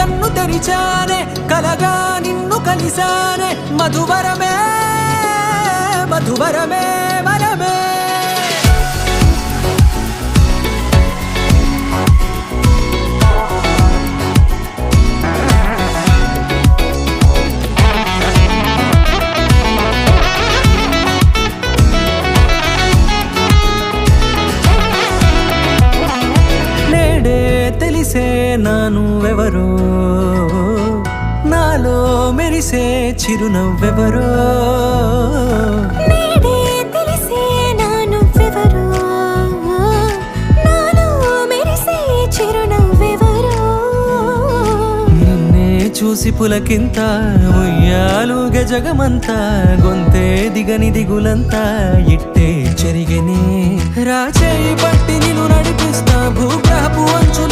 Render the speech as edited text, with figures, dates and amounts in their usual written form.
కన్ను తెరిచానే కలగా నిన్ను కలిసానే మధువరమే మధువరమే వరమే తెలిసే నానువెవరో నాలో మెరిసే చిరునవ్వెవరో నేడే తెలిసే నానువెవరో నాలో మెరిసే చిరునవ్వెవరో నిన్నే చూసి పులకింత ఉయ్యాలుగ జగమంతా గొంతే దిగని దిగులంతా ఇట్టే చెరిగని రాచేయి పట్టి నిన్ను నడిపిస్తా భూగ్రహపు అంచుల